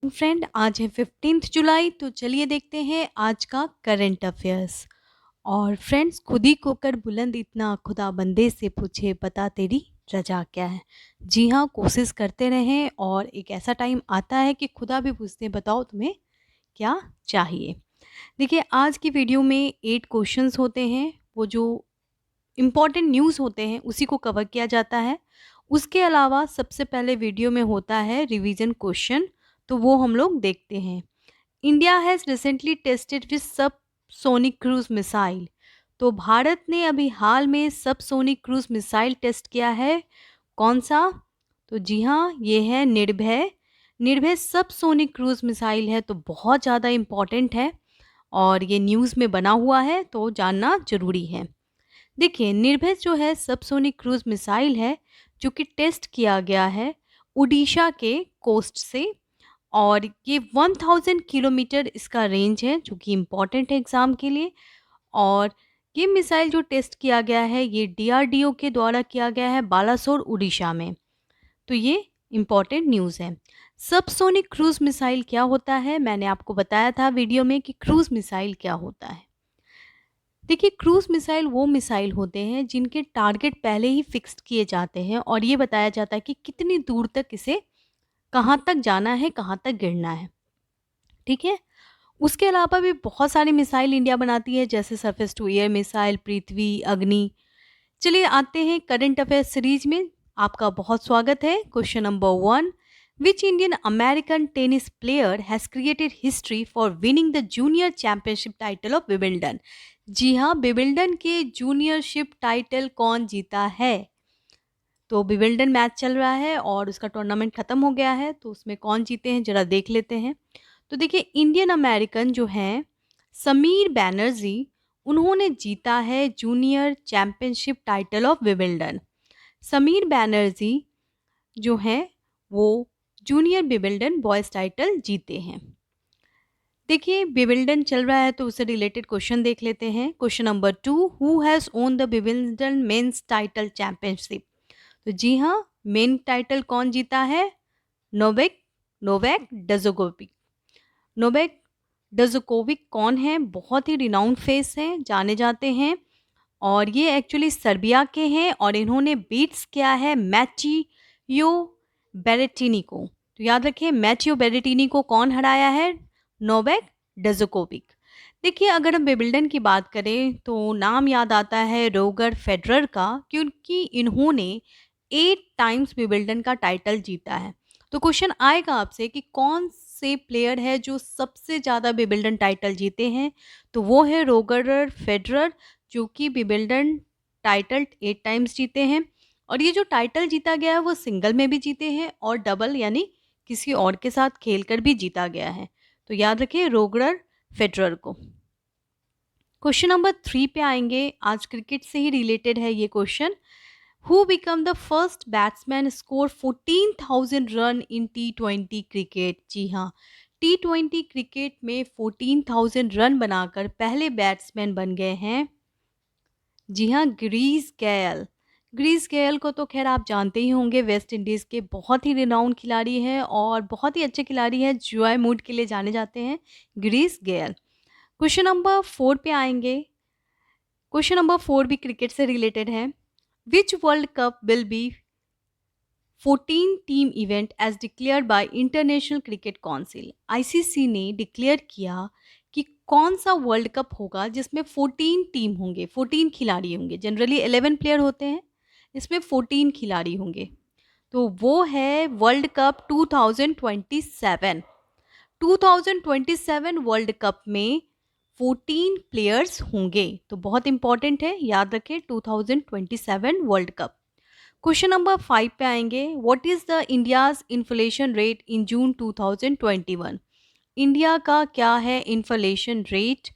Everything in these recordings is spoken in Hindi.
फ्रेंड, आज है 15 जुलाई। तो चलिए देखते हैं आज का करंट अफेयर्स। और फ्रेंड्स, खुद ही को कर बुलंद इतना, खुदा बंदे से पूछे बता तेरी रजा क्या है। जी हाँ, कोशिश करते रहें और एक ऐसा टाइम आता है कि खुदा भी पूछते हैं बताओ तुम्हें क्या चाहिए। देखिए, आज की वीडियो में 8 क्वेश्चंस होते हैं। वो जो इम्पॉर्टेंट न्यूज़ होते हैं उसी को कवर किया जाता है। उसके अलावा सबसे पहले वीडियो में होता है रिवीजन क्वेश्चन, तो वो हम लोग देखते हैं। India has recently tested with सब सोनिक क्रूज मिसाइल। तो भारत ने अभी हाल में सब सोनिक क्रूज मिसाइल टेस्ट किया है। कौन सा? तो जी हाँ, ये है निर्भय। निर्भय सब सोनिक क्रूज मिसाइल है, तो बहुत ज़्यादा इम्पॉर्टेंट है और ये न्यूज़ में बना हुआ है तो जानना जरूरी है। देखिए, निर्भय जो है सबसोनिक क्रूज मिसाइल है जो कि टेस्ट किया गया है उड़ीसा के कोस्ट से। और ये 1000 किलोमीटर इसका रेंज है, जो कि इम्पॉर्टेंट है एग्ज़ाम के लिए। और ये मिसाइल जो टेस्ट किया गया है ये डीआरडीओ के द्वारा किया गया है बालासोर उड़ीसा में। तो ये इम्पॉर्टेंट न्यूज़ है। सबसोनिक क्रूज मिसाइल क्या होता है, मैंने आपको बताया था वीडियो में कि क्रूज मिसाइल क्या होता है। देखिए, क्रूज मिसाइल वो मिसाइल होते हैं जिनके टारगेट पहले ही फिक्स्ड किए जाते हैं और ये बताया जाता है कि कितनी दूर तक इसे, कहाँ तक जाना है, कहाँ तक गिरना है। ठीक है। उसके अलावा भी बहुत सारी मिसाइल इंडिया बनाती है, जैसे सरफेस टू एयर मिसाइल, पृथ्वी, अग्नि। चलिए आते हैं करंट अफेयर सीरीज में। आपका बहुत स्वागत है। Question number 1, which Indian American tennis player has created history for winning the junior championship title of Wimbledon. जी हाँ, विबिल्डन के जूनियरशिप टाइटल कौन जीता है? तो विबिल्डन मैच चल रहा है और उसका टूर्नामेंट खत्म हो गया है, तो उसमें कौन जीते हैं जरा देख लेते हैं। तो देखिए, इंडियन अमेरिकन जो हैं समीर बैनर्जी, उन्होंने जीता है junior championship title of विबिल्डन। Sameer Banerjee जो हैं वो जूनियर विबिल्डन बॉयज़ टाइटल जीते हैं। देखिए, विबिल्डन चल रहा है तो उससे रिलेटेड क्वेश्चन देख लेते हैं। Question number 2, who has won the Wimbledon men's title championship. तो जी हाँ, मेन टाइटल कौन जीता है? नोवेक नोवेक डजोकोविक। नोवेक डजोकोविक कौन है? बहुत ही रिनाउंड फेस हैं, जाने जाते हैं। और ये एक्चुअली सर्बिया के हैं और इन्होंने बीट्स किया है मैचियो बेरेटिनी को। तो याद रखिए, मैचियो बेरेटिनी को कौन हराया है? नोवेक डजोकोविक। देखिए, अगर हम विबिल्डन की बात करें तो नाम याद आता है रोगर फेडरर का, क्योंकि इन्होंने 8 टाइम्स विबिल्डन का टाइटल जीता है। तो क्वेश्चन आएगा आपसे कि कौन से प्लेयर है जो सबसे ज़्यादा विबिल्डन टाइटल जीते हैं? तो वो है रोगर फेडरर, जो कि विबिल्डन टाइटल 8 टाइम्स जीते हैं। और ये जो टाइटल जीता गया है वो सिंगल में भी जीते हैं और डबल यानी किसी और के साथ खेलकर भी जीता गया है। तो याद रखिए रोगर फेडरर को। क्वेश्चन नंबर 3 पे आएंगे। आज क्रिकेट से ही रिलेटेड है ये क्वेश्चन। Who become the first batsman score 14,000 run in T20 cricket. जी हाँ, T20 क्रिकेट में 14,000 रन बनाकर पहले बैट्समैन बन गए हैं। जी हाँ, ग्रीस गेल। ग्रीस गेल को तो खैर आप जानते ही होंगे, वेस्ट इंडीज़ के बहुत ही रिनाउंड खिलाड़ी हैं और बहुत ही अच्छे खिलाड़ी हैं, जॉय मूड के लिए जाने जाते हैं ग्रीस गेल। क्वेश्चन नंबर 4 पे आएंगे। क्वेश्चन नंबर 4 भी क्रिकेट से रिलेटेड है। Which world cup will be 14 team event as declared by International Cricket Council. ICC ने डिक्लेयर किया कि कौन सा वर्ल्ड कप होगा जिसमें 14 टीम होंगे, 14 खिलाड़ी होंगे। जनरली 11 प्लेयर होते हैं, इसमें 14 खिलाड़ी होंगे। तो वो है वर्ल्ड कप 2027। 2027 वर्ल्ड कप में 14 प्लेयर्स होंगे, तो बहुत इंपॉर्टेंट है, याद रखें 2027 वर्ल्ड कप। क्वेश्चन नंबर 5 पे आएंगे। What is the India's inflation rate in June 2021। India का क्या है इन्फ्लेशन रेट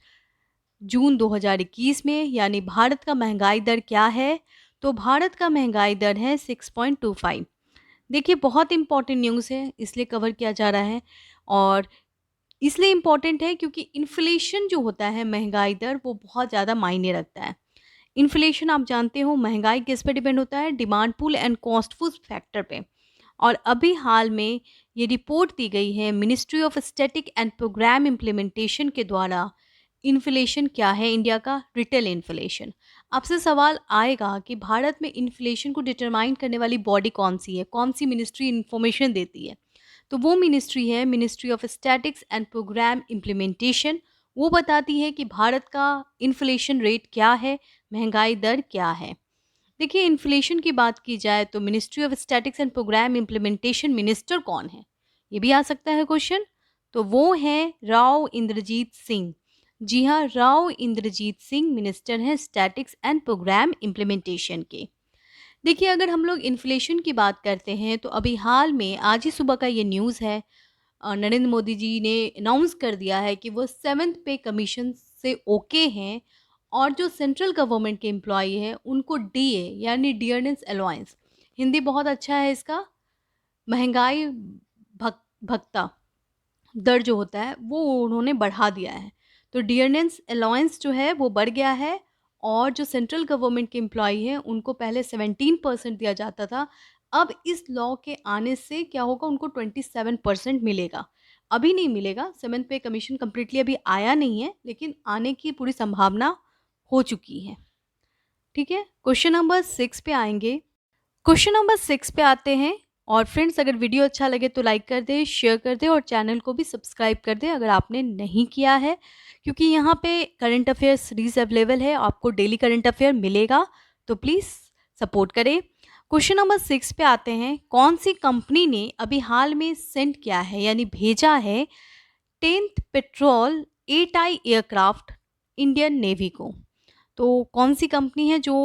जून 2021 में, यानी भारत का महंगाई दर क्या है? तो भारत का महंगाई दर है 6.25। देखिए, बहुत इंपॉर्टेंट न्यूज़ है इसलिए कवर किया जा रहा है। और इसलिए इम्पॉर्टेंट है क्योंकि इन्फ्लेशन जो होता है, महंगाई दर, वो बहुत ज़्यादा मायने रखता है। इन्फ्लेशन आप जानते हो, महंगाई किस पे डिपेंड होता है? Demand pull and cost push factor पे। और अभी हाल में ये रिपोर्ट दी गई है Ministry of Static and Programme Implementation के द्वारा। इन्फ्लेशन क्या है इंडिया का? Retail inflation. आपसे सवाल आएगा कि भारत में इन्फ्लेशन को डिटरमाइन करने वाली बॉडी कौन सी है, कौन सी मिनिस्ट्री इन्फॉर्मेशन देती है? तो वो मिनिस्ट्री है Ministry of Statistics and Programme Implementation. वो बताती है कि भारत का इन्फ्लेशन रेट क्या है, महंगाई दर क्या है। देखिए, इन्फ्लेशन की बात की जाए तो Ministry of Statistics and Programme Implementation minister कौन है, ये भी आ सकता है क्वेश्चन। तो वो है राव इंद्रजीत सिंह। जी हाँ, राव इंद्रजीत सिंह मिनिस्टर हैं स्टैटिक्स एंड प्रोग्राम इम्प्लीमेंटेशन के। देखिए, अगर हम लोग इन्फ्लेशन की बात करते हैं तो अभी हाल में आज ही सुबह का ये न्यूज़ है, नरेंद्र मोदी जी ने अनाउंस कर दिया है कि वो 7th पे कमीशन से ओके हैं और जो सेंट्रल गवर्नमेंट के एम्प्लॉई हैं उनको डीए यानी डियरनेस अलाउंस, हिंदी बहुत अच्छा है इसका, महंगाई भत्ता दर जो होता है वो उन्होंने बढ़ा दिया है। तो डियरनेस अलाउंस जो है वो बढ़ गया है और जो सेंट्रल गवर्नमेंट के एम्प्लॉई हैं उनको पहले 17% दिया जाता था। अब इस लॉ के आने से क्या होगा, उनको 27% मिलेगा। अभी नहीं मिलेगा, 7th पे कमीशन कंप्लीटली अभी आया नहीं है, लेकिन आने की पूरी संभावना हो चुकी है। ठीक है, क्वेश्चन नंबर 6 पे आएंगे। क्वेश्चन नंबर 6 पे आते हैं। और फ्रेंड्स, अगर वीडियो अच्छा लगे तो लाइक कर दें, शेयर कर दें और चैनल को भी सब्सक्राइब कर दें अगर आपने नहीं किया है, क्योंकि यहाँ पे करंट अफेयर सीरीज अवेलेबल है, आपको डेली करंट अफेयर मिलेगा, तो प्लीज़ सपोर्ट करें। क्वेश्चन नंबर 6 पे आते हैं। कौन सी कंपनी ने अभी हाल में सेंड किया है यानी भेजा है 10th petrol 8I aircraft Indian navy को? तो कौन सी कंपनी है जो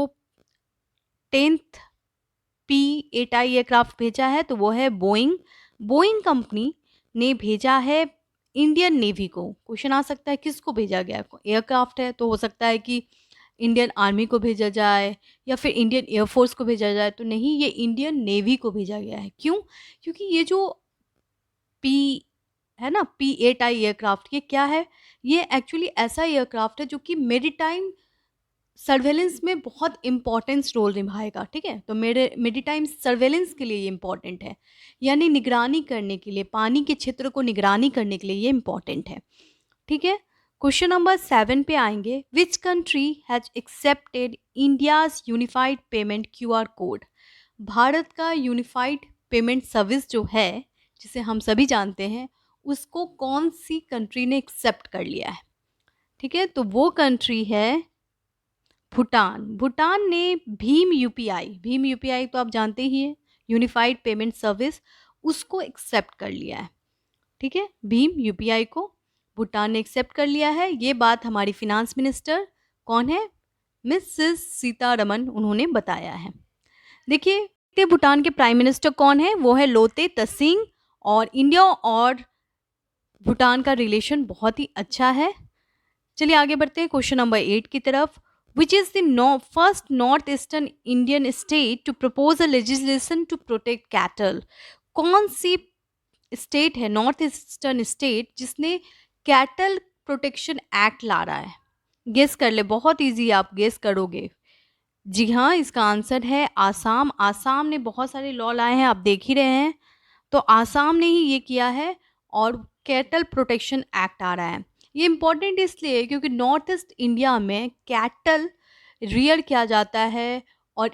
10th P8I एयरक्राफ्ट भेजा है? तो वो है बोइंग। बोइंग कंपनी ने भेजा है इंडियन नेवी को। क्वेश्चन आ सकता है किसको भेजा गया? एयरक्राफ्ट है तो हो सकता है कि इंडियन आर्मी को भेजा जाए या फिर इंडियन एयरफोर्स को भेजा जाए, तो नहीं, ये इंडियन नेवी को भेजा गया है। क्यों? क्योंकि ये जो पी है ना, P8I एयरक्राफ्ट, ये क्या है? ये एक्चुअली ऐसा एयरक्राफ्ट है जो कि मेरीटाइम सर्वेलेंस में बहुत इम्पोर्टेंस रोल निभाएगा। ठीक है, तो मेरे मेरीटाइम सर्वेलेंस के लिए ये इम्पॉर्टेंट है, यानी निगरानी करने के लिए, पानी के क्षेत्र को निगरानी करने के लिए ये इम्पॉर्टेंट है। ठीक है, क्वेश्चन नंबर 7 पे आएंगे। Which country has accepted India's unified payment QR code? Bharat का यूनिफाइड पेमेंट सर्विस जो है, जिसे हम सभी जानते हैं, उसको कौन सी कंट्री ने एक्सेप्ट कर लिया है? ठीक है, तो वो कंट्री है भूटान। भूटान ने भीम यूपीआई तो आप जानते ही हैं, यूनिफाइड पेमेंट सर्विस, उसको एक्सेप्ट कर लिया है। ठीक है, भीम यूपीआई को भूटान ने एक्सेप्ट कर लिया है। ये बात हमारी फिनांस मिनिस्टर कौन है, मिसेस सीतारमन, उन्होंने बताया है। देखिए, भूटान के प्राइम मिनिस्टर कौन है? वो है लोते तसिंग। और इंडिया और भूटान का रिलेशन बहुत ही अच्छा है। चलिए आगे बढ़ते हैं क्वेश्चन नंबर 8 की तरफ। Which is the first north eastern Indian state to propose a legislation to protect cattle? कौन सी स्टेट है, नॉर्थ ईस्टर्न स्टेट, जिसने कैटल प्रोटेक्शन एक्ट ला रहा है? गेस कर ले, बहुत इजी, आप गेस करोगे। जी हाँ, इसका आंसर है आसाम। आसाम ने बहुत सारे लॉ लाए हैं, आप देख ही रहे हैं, तो आसाम ने ही ये किया है और कैटल प्रोटेक्शन एक्ट आ रहा है। ये इम्पॉर्टेंट इसलिए है क्योंकि नॉर्थ ईस्ट इंडिया में कैटल रियर किया जाता है और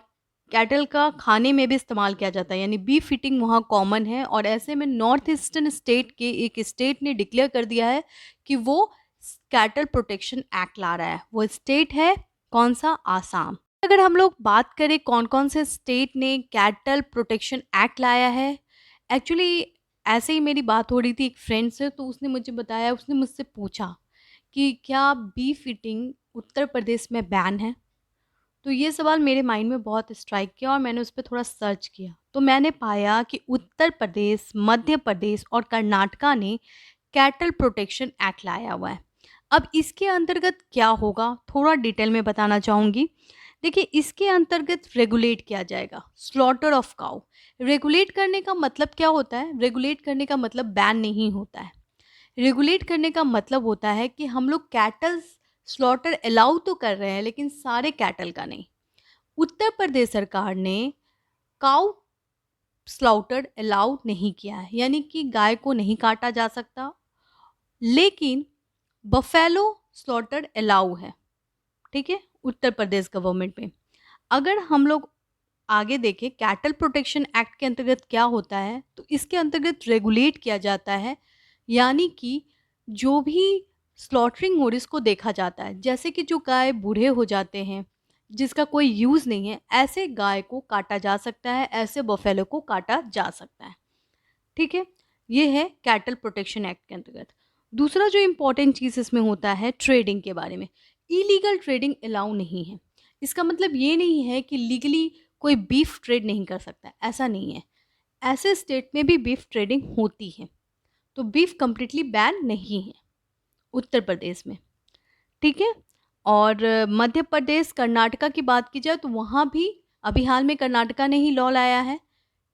कैटल का खाने में भी इस्तेमाल किया जाता है, यानी बीफ ईटिंग वहाँ कॉमन है। और ऐसे में नॉर्थ ईस्टर्न स्टेट के एक स्टेट ने डिक्लेयर कर दिया है कि वो कैटल प्रोटेक्शन एक्ट ला रहा है। वो स्टेट है कौन सा? आसाम। अगर हम लोग बात करें कौन कौन से स्टेट ने कैटल प्रोटेक्शन एक्ट लाया है, एक्चुअली ऐसे ही मेरी बात हो रही थी एक फ्रेंड से, तो उसने मुझे बताया, उसने मुझसे पूछा कि क्या बीफ ईटिंग उत्तर प्रदेश में बैन है? तो ये सवाल मेरे माइंड में बहुत स्ट्राइक किया और मैंने उस पर थोड़ा सर्च किया, तो मैंने पाया कि उत्तर प्रदेश, मध्य प्रदेश और कर्नाटका ने कैटल प्रोटेक्शन एक्ट लाया हुआ है। अब इसके अंतर्गत क्या होगा, थोड़ा डिटेल में बताना चाहूँगी। देखिए, इसके अंतर्गत रेगुलेट किया जाएगा स्लॉटर ऑफ काउ। रेगुलेट करने का मतलब क्या होता है? रेगुलेट करने का मतलब बैन नहीं होता है। रेगुलेट करने का मतलब होता है कि हम लोग कैटल स्लॉटर अलाउ तो कर रहे हैं, लेकिन सारे कैटल का नहीं। उत्तर प्रदेश सरकार ने काउ स्लाउटर्ड अलाउ नहीं किया है, यानी कि गाय को नहीं काटा जा सकता, लेकिन बफेलो स्लॉटर्ड अलाउ है। ठीक है, उत्तर प्रदेश गवर्नमेंट में। अगर हम लोग आगे देखें कैटल प्रोटेक्शन एक्ट के अंतर्गत क्या होता है, तो इसके अंतर्गत रेगुलेट किया जाता है, यानी कि जो भी स्लॉटरिंग हो रही इसको देखा जाता है। जैसे कि जो गाय बूढ़े हो जाते हैं, जिसका कोई यूज़ नहीं है, ऐसे गाय को काटा जा सकता है, ऐसे बफेलो को काटा जा सकता है। ठीक है, ये है कैटल प्रोटेक्शन एक्ट के अंतर्गत। दूसरा जो इम्पोर्टेंट चीज़ इसमें होता है ट्रेडिंग के बारे में। इलीगल ट्रेडिंग अलाउ नहीं है। इसका मतलब ये नहीं है कि लीगली कोई बीफ ट्रेड नहीं कर सकता, ऐसा नहीं है। ऐसे स्टेट में भी बीफ ट्रेडिंग होती है, तो बीफ कंप्लीटली बैन नहीं है उत्तर प्रदेश में। ठीक है, और मध्य प्रदेश कर्नाटका की बात की जाए तो वहाँ भी अभी हाल में कर्नाटका ने ही लॉ लाया है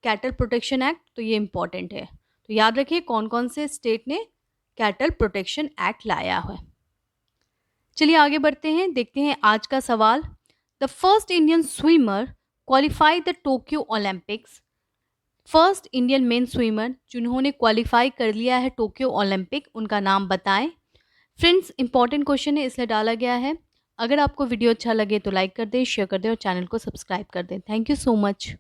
कैटल प्रोटेक्शन एक्ट, तो ये इम्पॉर्टेंट है। तो याद रखिए कौन कौन से स्टेट ने कैटल प्रोटेक्शन एक्ट लाया है। चलिए आगे बढ़ते हैं, देखते हैं आज का सवाल। The first Indian swimmer qualify the Tokyo Olympics. First Indian main swimmer जिन्होंने क्वालिफाई कर लिया है टोक्यो ओलंपिक, उनका नाम बताएं। फ्रेंड्स, इंपॉर्टेंट क्वेश्चन है इसलिए डाला गया है। अगर आपको वीडियो अच्छा लगे तो लाइक कर दें, शेयर कर दें और चैनल को सब्सक्राइब कर दें। Thank you so much.